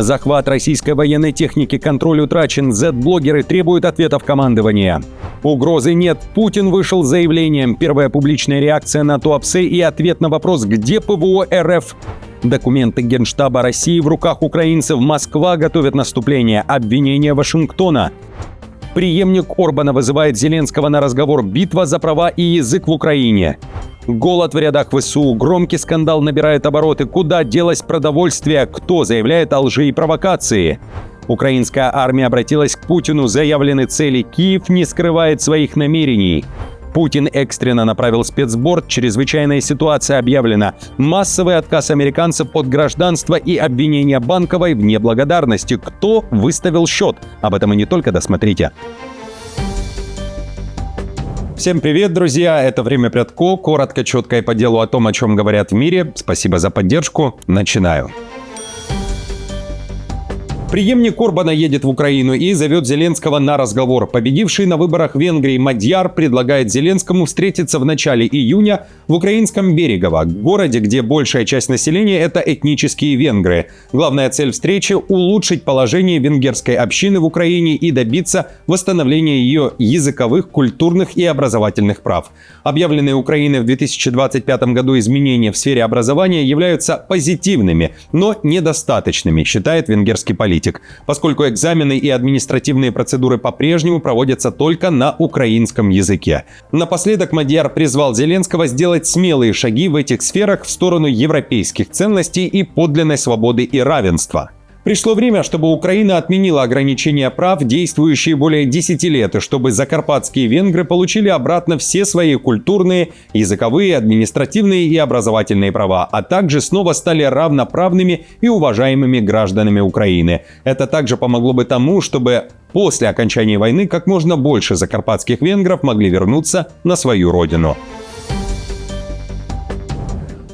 Захват российской военной техники, контроль утрачен, Z-блогеры требуют ответов командования. Угрозы нет, Путин вышел с заявлением. Первая публичная реакция на Туапсе и ответ на вопрос, где ПВО РФ. Документы Генштаба России в руках украинцев. Москва готовит наступление. Обвинение Вашингтона. Преемник Орбана вызывает Зеленского на разговор. Битва за права и язык в Украине. Голод в рядах ВСУ. Громкий скандал набирает обороты. Куда делось продовольствие? Кто заявляет о лжи и провокации? Украинская армия обратилась к Путину. Заявлены цели. Киев не скрывает своих намерений. Путин экстренно направил спецборд. Чрезвычайная ситуация объявлена. Массовый отказ американцев от гражданства и обвинение Банковой в неблагодарности. Кто выставил счет? Об этом и не только, досмотрите. Всем привет, друзья! Это «Время Прядко». Коротко, четко и по делу о том, о чем говорят в мире. Спасибо за поддержку. Начинаю. Преемник Орбана едет в Украину и зовет Зеленского на разговор. Победивший на выборах в Венгрии Мадьяр предлагает Зеленскому встретиться в начале июня в украинском Берегово, городе, где большая часть населения – это этнические венгры. Главная цель встречи – улучшить положение венгерской общины в Украине и добиться восстановления ее языковых, культурных и образовательных прав. Объявленные Украиной в 2025 году изменения в сфере образования являются позитивными, но недостаточными, считает венгерский политик, поскольку экзамены и административные процедуры по-прежнему проводятся только на украинском языке. Напоследок Мадьяр призвал Зеленского сделать смелые шаги в этих сферах в сторону европейских ценностей и подлинной свободы и равенства. Пришло время, чтобы Украина отменила ограничения прав, действующие более 10 лет, и чтобы закарпатские венгры получили обратно все свои культурные, языковые, административные и образовательные права, а также снова стали равноправными и уважаемыми гражданами Украины. Это также помогло бы тому, чтобы после окончания войны как можно больше закарпатских венгров могли вернуться на свою родину.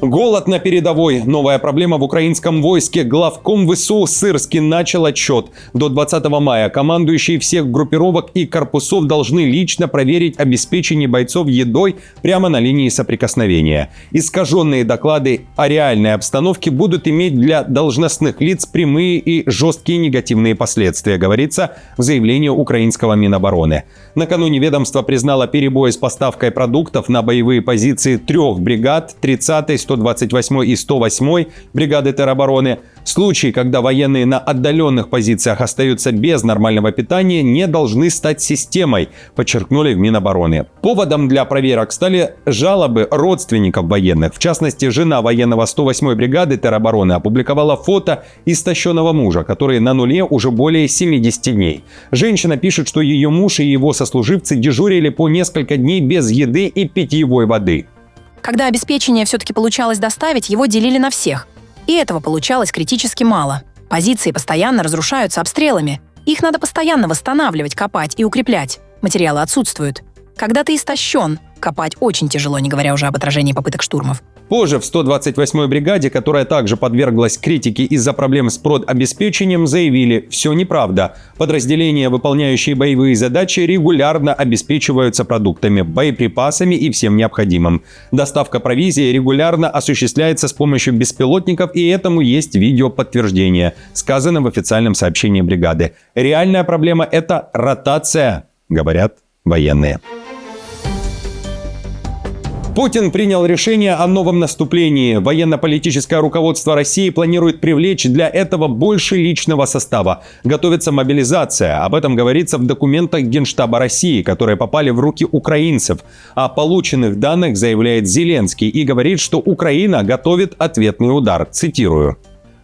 Голод на передовой. Новая проблема в украинском войске. Главком ВСУ Сырский начал отчет. До 20 мая командующие всех группировок и корпусов должны лично проверить обеспечение бойцов едой прямо на линии соприкосновения. Искаженные доклады о реальной обстановке будут иметь для должностных лиц прямые и жесткие негативные последствия, говорится в заявлении украинского Минобороны. Накануне ведомство признало перебои с поставкой продуктов на боевые позиции 3 бригад 30-й, 128 и 108 бригады теробороны. Случаи, когда военные на отдаленных позициях остаются без нормального питания, не должны стать системой, подчеркнули в Минобороны. Поводом для проверок стали жалобы родственников военных. В частности, жена военного 108 бригады теробороны опубликовала фото истощенного мужа, который на нуле уже более 70 дней. Женщина пишет, что ее муж и его сослуживцы дежурили по несколько дней без еды и питьевой воды. Когда обеспечение все-таки получалось доставить, его делили на всех. И этого получалось критически мало. Позиции постоянно разрушаются обстрелами. Их надо постоянно восстанавливать, копать и укреплять. Материалы отсутствуют. Когда ты истощен, копать очень тяжело, не говоря уже об отражении попыток штурмов. Позже в 128-й бригаде, которая также подверглась критике из-за проблем с продобеспечением, заявили: все неправда. Подразделения, выполняющие боевые задачи, регулярно обеспечиваются продуктами, боеприпасами и всем необходимым. Доставка провизии регулярно осуществляется с помощью беспилотников, и этому есть видеоподтверждение, сказано в официальном сообщении бригады. Реальная проблема – это ротация, говорят военные. Путин принял решение о новом наступлении. Военно-политическое руководство России планирует привлечь для этого больше личного состава. Готовится мобилизация. Об этом говорится в документах Генштаба России, которые попали в руки украинцев. О полученных данных заявляет Зеленский и говорит, что Украина готовит ответный удар. Цитирую.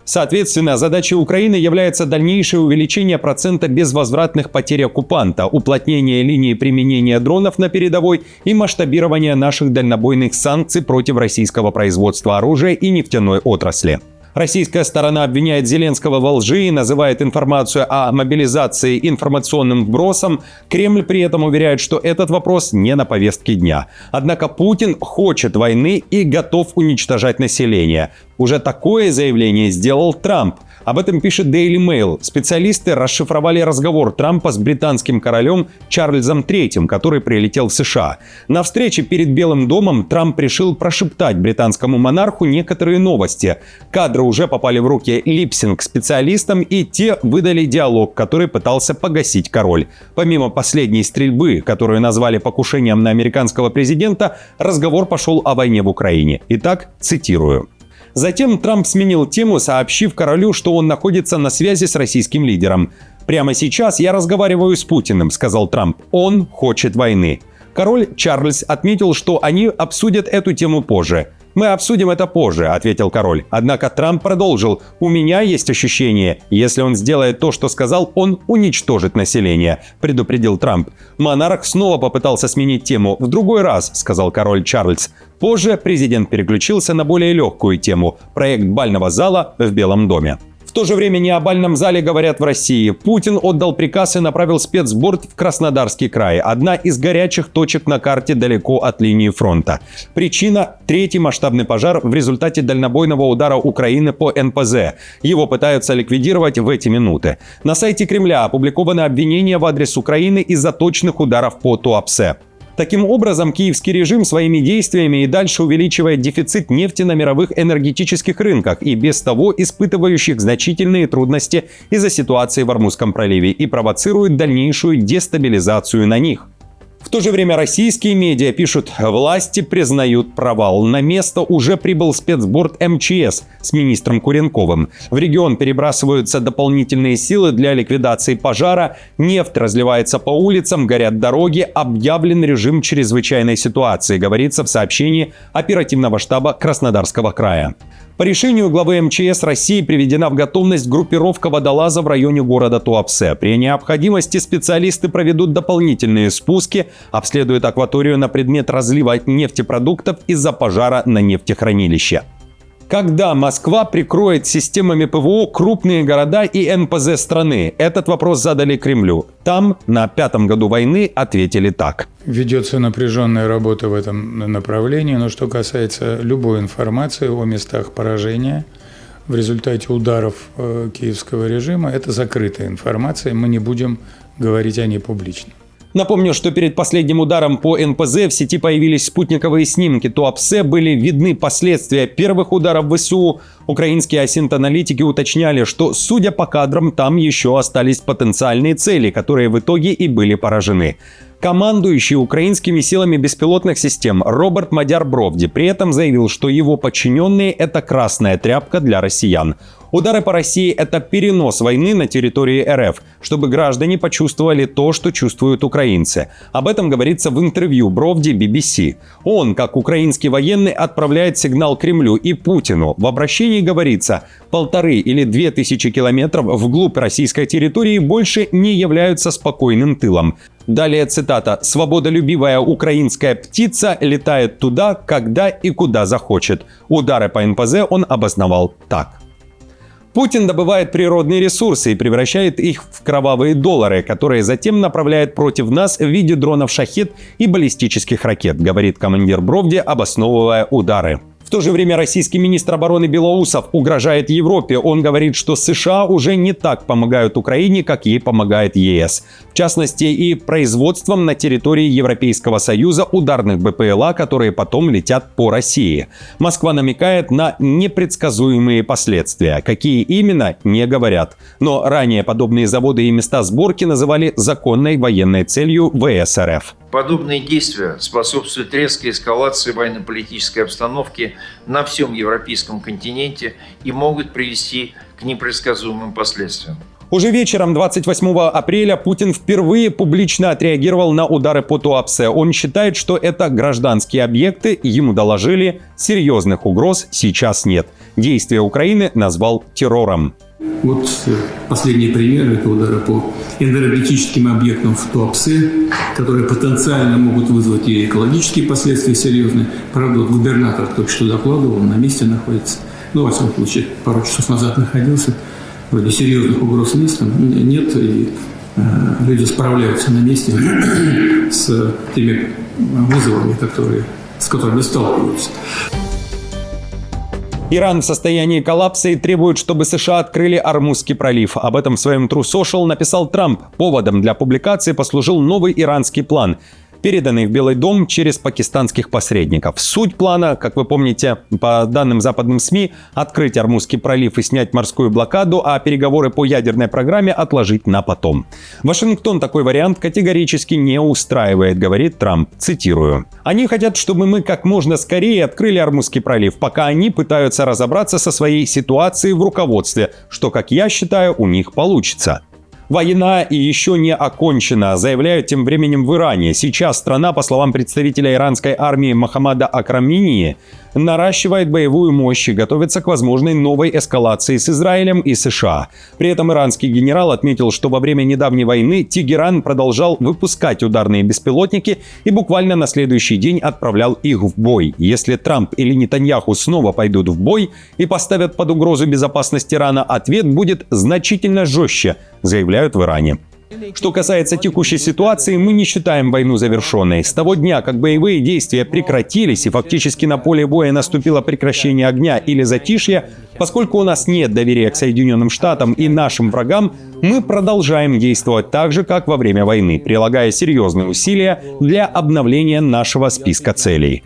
Соответственно, задачей Украины является дальнейшее увеличение процента безвозвратных потерь оккупанта, уплотнение линии применения дронов на передовой и масштабирование наших дальнобойных санкций против российского производства оружия и нефтяной отрасли. Российская сторона обвиняет Зеленского во лжи и называет информацию о мобилизации информационным вбросом. Кремль при этом уверяет, что этот вопрос не на повестке дня. Однако Путин хочет войны и готов уничтожать население. Уже такое заявление сделал Трамп. Об этом пишет Daily Mail. Специалисты расшифровали разговор Трампа с британским королем Чарльзом III, который прилетел в США. На встрече перед Белым домом Трамп решил прошептать британскому монарху некоторые новости. Кадры уже попали в руки липсинг-специалистам, и те выдали диалог, который пытался погасить король. Помимо последней стрельбы, которую назвали покушением на американского президента, разговор пошел о войне в Украине. Итак, цитирую. Затем Трамп сменил тему, сообщив королю, что он находится на связи с российским лидером. «Прямо сейчас я разговариваю с Путиным», — сказал Трамп. «Он хочет войны». Король Чарльз отметил, что они обсудят эту тему позже. «Мы обсудим это позже», — ответил король. Однако Трамп продолжил. «У меня есть ощущение, если он сделает то, что сказал, он уничтожит население», — предупредил Трамп. Монарх снова попытался сменить тему. «В другой раз», — сказал король Чарльз. Позже президент переключился на более легкую тему – проект бального зала в Белом доме. В то же время не о бальном зале говорят в России. Путин отдал приказ и направил спецборд в Краснодарский край. Одна из горячих точек на карте далеко от линии фронта. Причина – третий масштабный пожар в результате дальнобойного удара Украины по НПЗ. Его пытаются ликвидировать в эти минуты. На сайте Кремля опубликованы обвинения в адрес Украины из-за точных ударов по Туапсе. Таким образом, киевский режим своими действиями и дальше увеличивает дефицит нефти на мировых энергетических рынках и без того испытывающих значительные трудности из-за ситуации в Ормузском проливе и провоцирует дальнейшую дестабилизацию на них. В то же время российские медиа пишут: власти признают провал. На место уже прибыл спецборд МЧС с министром Куренковым. В регион перебрасываются дополнительные силы для ликвидации пожара, нефть разливается по улицам, горят дороги, объявлен режим чрезвычайной ситуации, говорится в сообщении оперативного штаба Краснодарского края. По решению главы МЧС России приведена в готовность группировка водолаза в районе города Туапсе. При необходимости специалисты проведут дополнительные спуски, обследуют акваторию на предмет разлива нефтепродуктов из-за пожара на нефтехранилище. Когда Москва прикроет системами ПВО крупные города и НПЗ страны? Этот вопрос задали Кремлю. Там на 5-м году войны ответили так. Ведется напряженная работа в этом направлении, но что касается любой информации о местах поражения в результате ударов киевского режима, это закрытая информация, мы не будем говорить о ней публично. Напомню, что перед последним ударом по НПЗ в сети появились спутниковые снимки Туапсе, были видны последствия первых ударов ВСУ. Украинские асинт-аналитики уточняли, что, судя по кадрам, там еще остались потенциальные цели, которые в итоге и были поражены. Командующий украинскими силами беспилотных систем Роберт Мадяр Бровди при этом заявил, что его подчиненные – это красная тряпка для россиян. Удары по России – это перенос войны на территории РФ, чтобы граждане почувствовали то, что чувствуют украинцы. Об этом говорится в интервью Бровди BBC. Он, как украинский военный, отправляет сигнал Кремлю и Путину. В обращении говорится: 1,5 или 2 тысячи километров вглубь российской территории больше не являются спокойным тылом. Далее цитата: «Свободолюбивая украинская птица летает туда, когда и куда захочет». Удары по НПЗ он обосновал так. Путин добывает природные ресурсы и превращает их в кровавые доллары, которые затем направляет против нас в виде дронов «Шахед» и баллистических ракет, говорит командир Бровди, обосновывая удары. В то же время российский министр обороны Белоусов угрожает Европе. Он говорит, что США уже не так помогают Украине, как ей помогает ЕС. В частности, и производством на территории Европейского Союза ударных БПЛА, которые потом летят по России. Москва намекает на непредсказуемые последствия. Какие именно, не говорят. Но ранее подобные заводы и места сборки называли законной военной целью ВС РФ. Подобные действия способствуют резкой эскалации военно-политической обстановки на всем европейском континенте и могут привести к непредсказуемым последствиям. Уже вечером 28 апреля Путин впервые публично отреагировал на удары по Туапсе. Он считает, что это гражданские объекты, ему доложили, серьезных угроз сейчас нет. Действия Украины назвал террором. Вот последний пример – это удары по энергетическим объектам в Туапсе, которые потенциально могут вызвать и экологические последствия серьезные. Правда, вот губернатор только что докладывал, на месте находится. Ну, во всяком случае, пару часов назад находился. Вроде серьезных угроз нет, и люди справляются на месте с теми вызовами, с которыми сталкиваются. Иран в состоянии коллапса и требует, чтобы США открыли Ормузский пролив. Об этом в своем True Social написал Трамп. Поводом для публикации послужил новый иранский план, переданный в Белый дом через пакистанских посредников. Суть плана, как вы помните, по данным западным СМИ, открыть Ормузский пролив и снять морскую блокаду, а переговоры по ядерной программе отложить на потом. Вашингтон такой вариант категорически не устраивает, говорит Трамп. Цитирую. «Они хотят, чтобы мы как можно скорее открыли Ормузский пролив, пока они пытаются разобраться со своей ситуацией в руководстве, что, как я считаю, у них получится». Война и еще не окончена, заявляют тем временем в Иране. Сейчас страна, по словам представителя иранской армии Мохаммада Акраминии, наращивает боевую мощь и готовится к возможной новой эскалации с Израилем и США. При этом иранский генерал отметил, что во время недавней войны Тегеран продолжал выпускать ударные беспилотники и буквально на следующий день отправлял их в бой. Если Трамп или Нетаньяху снова пойдут в бой и поставят под угрозу безопасность Ирана, ответ будет значительно жестче, заявляют в Иране. Что касается текущей ситуации, мы не считаем войну завершенной. С того дня, как боевые действия прекратились и фактически на поле боя наступило прекращение огня или затишье, поскольку у нас нет доверия к Соединенным Штатам и нашим врагам, мы продолжаем действовать так же, как во время войны, прилагая серьезные усилия для обновления нашего списка целей.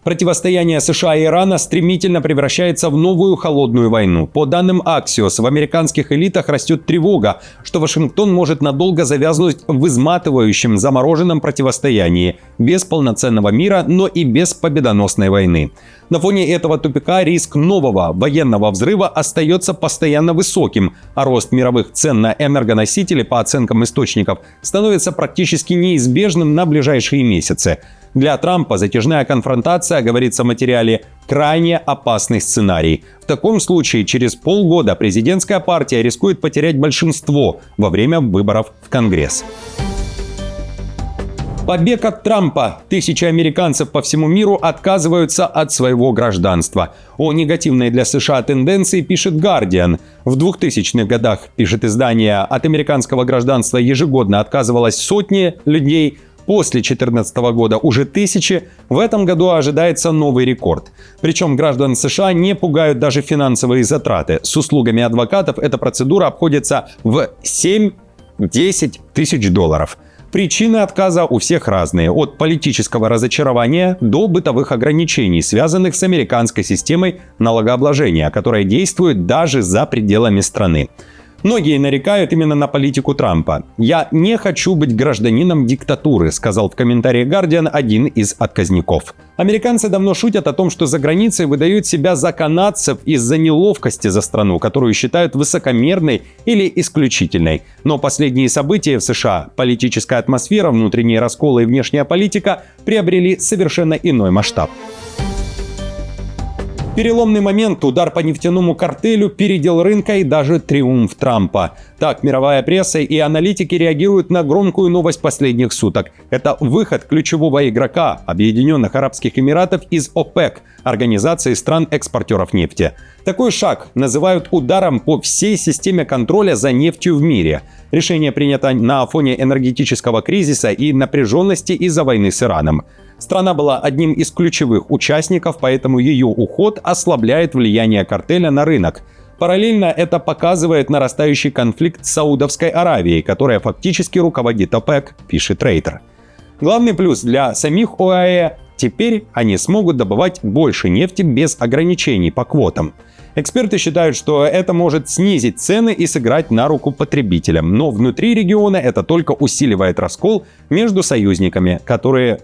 Противостояние США и Ирана стремительно превращается в новую холодную войну. По данным Axios, в американских элитах растет тревога, что Вашингтон может надолго завязнуть в изматывающем, замороженном противостоянии, без полноценного мира, но и без победоносной войны. На фоне этого тупика риск нового военного взрыва остается постоянно высоким, а рост мировых цен на энергоносители, по оценкам источников, становится практически неизбежным на ближайшие месяцы. Для Трампа затяжная конфронтация, говорится в материале, крайне опасный сценарий. В таком случае через полгода президентская партия рискует потерять большинство во время выборов в Конгресс. Побег от Трампа. Тысячи американцев по всему миру отказываются от своего гражданства. О негативной для США тенденции пишет Guardian. В 2000-х годах, пишет издание, от американского гражданства ежегодно отказывалось сотни людей. После 2014 года уже тысячи. В этом году ожидается новый рекорд. Причем граждан США не пугают даже финансовые затраты. С услугами адвокатов эта процедура обходится в 7-10 тысяч долларов. Причины отказа у всех разные, от политического разочарования до бытовых ограничений, связанных с американской системой налогообложения, которая действует даже за пределами страны. Многие нарекают именно на политику Трампа. «Я не хочу быть гражданином диктатуры», сказал в комментарии Guardian один из отказников. Американцы давно шутят о том, что за границей выдают себя за канадцев из-за неловкости за страну, которую считают высокомерной или исключительной. Но последние события в США, политическая атмосфера, внутренние расколы и внешняя политика приобрели совершенно иной масштаб. Переломный момент, удар по нефтяному картелю, передел рынка и даже триумф Трампа. Так мировая пресса и аналитики реагируют на громкую новость последних суток. Это выход ключевого игрока Объединенных Арабских Эмиратов из ОПЕК, организации стран-экспортеров нефти. Такой шаг называют ударом по всей системе контроля за нефтью в мире. Решение принято на фоне энергетического кризиса и напряженности из-за войны с Ираном. Страна была одним из ключевых участников, поэтому ее уход ослабляет влияние картеля на рынок. Параллельно это показывает нарастающий конфликт с Саудовской Аравией, которая фактически руководит ОПЕК, пишет Рейтер. Главный плюс для самих ОАЭ – теперь они смогут добывать больше нефти без ограничений по квотам. Эксперты считают, что это может снизить цены и сыграть на руку потребителям. Но внутри региона это только усиливает раскол между союзниками, который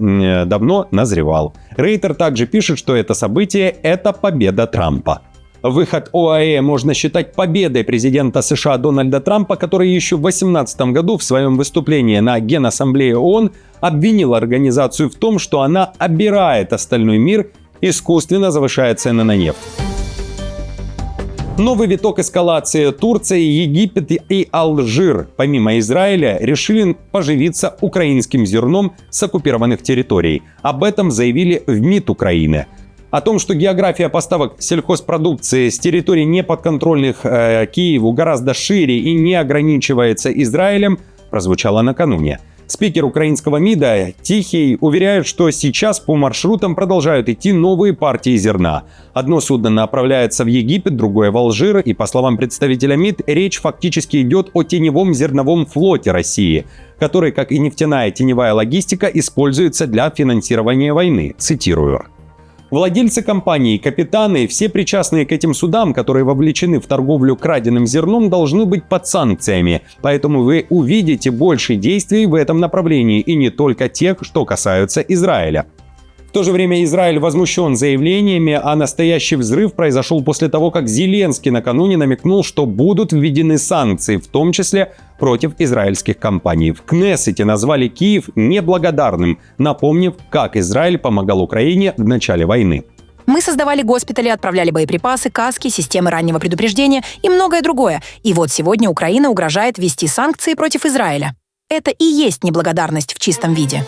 давно назревал. Рейтер также пишет, что это событие – это победа Трампа. Выход ОАЭ можно считать победой президента США Дональда Трампа, который еще в 2018 году в своем выступлении на Генассамблее ООН обвинил организацию в том, что она обирает остальной мир, искусственно завышая цены на нефть. Новый виток эскалации. Турция, Египет и Алжир, помимо Израиля, решили поживиться украинским зерном с оккупированных территорий. Об этом заявили в МИД Украины. О том, что география поставок сельхозпродукции с территорий неподконтрольных Киеву гораздо шире и не ограничивается Израилем, прозвучало накануне. Спикер украинского МИДа Тихий уверяет, что сейчас по маршрутам продолжают идти новые партии зерна. Одно судно направляется в Египет, другое в Алжир, и, по словам представителя МИД, речь фактически идет о теневом зерновом флоте России, который, как и нефтяная теневая логистика, используется для финансирования войны. Цитирую. Владельцы компаний и капитаны, все причастные к этим судам, которые вовлечены в торговлю краденым зерном, должны быть под санкциями. Поэтому вы увидите больше действий в этом направлении, и не только тех, что касаются Израиля. В то же время Израиль возмущен заявлениями, а настоящий взрыв произошел после того, как Зеленский накануне намекнул, что будут введены санкции, в том числе против израильских компаний. В Кнессете назвали Киев неблагодарным, напомнив, как Израиль помогал Украине в начале войны. Мы создавали госпитали, отправляли боеприпасы, каски, системы раннего предупреждения и многое другое. И вот сегодня Украина угрожает ввести санкции против Израиля. Это и есть неблагодарность в чистом виде.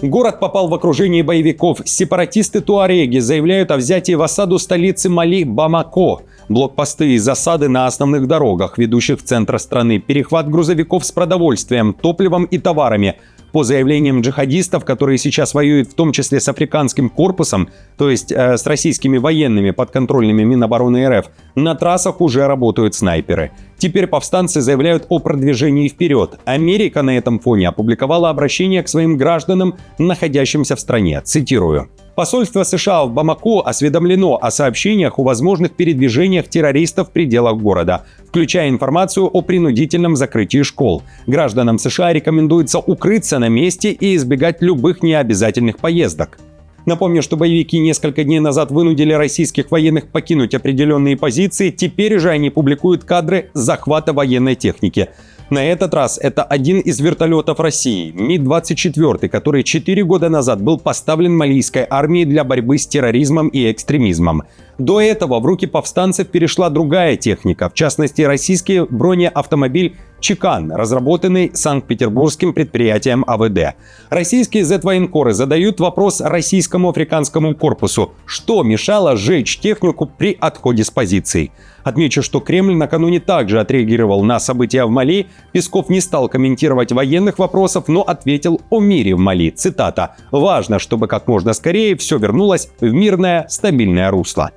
Город попал в окружение боевиков. Сепаратисты Туареги заявляют о взятии в осаду столицы Мали Бамако. Блокпосты и засады на основных дорогах, ведущих в центр страны, перехват грузовиков с продовольствием, топливом и товарами. По заявлениям джихадистов, которые сейчас воюют в том числе с африканским корпусом, то есть с российскими военными подконтрольными Минобороны РФ, на трассах уже работают снайперы. Теперь повстанцы заявляют о продвижении вперед. Америка на этом фоне опубликовала обращение к своим гражданам, находящимся в стране. Цитирую. Посольство США в Бамако осведомлено о сообщениях о возможных передвижениях террористов в пределах города, включая информацию о принудительном закрытии школ. Гражданам США рекомендуется укрыться на месте и избегать любых необязательных поездок. Напомню, что боевики несколько дней назад вынудили российских военных покинуть определенные позиции, теперь же они публикуют кадры захвата военной техники. На этот раз это один из вертолетов России, Ми-24, который 4 года назад был поставлен малийской армией для борьбы с терроризмом и экстремизмом. До этого в руки повстанцев перешла другая техника, в частности российский бронеавтомобиль «Чекан», разработанный Санкт-Петербургским предприятием АВД. Российские Z-военкоры задают вопрос российскому африканскому корпусу, что мешало сжечь технику при отходе с позиций. Отмечу, что Кремль накануне также отреагировал на события в Мали. Песков не стал комментировать военных вопросов, но ответил о мире в Мали. Цитата. «Важно, чтобы как можно скорее все вернулось в мирное, стабильное русло».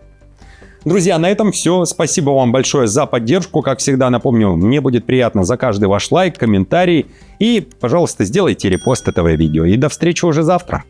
Друзья, на этом все. Спасибо вам большое за поддержку. Как всегда, напомню, мне будет приятно за каждый ваш лайк, комментарий. И, пожалуйста, сделайте репост этого видео. И до встречи уже завтра.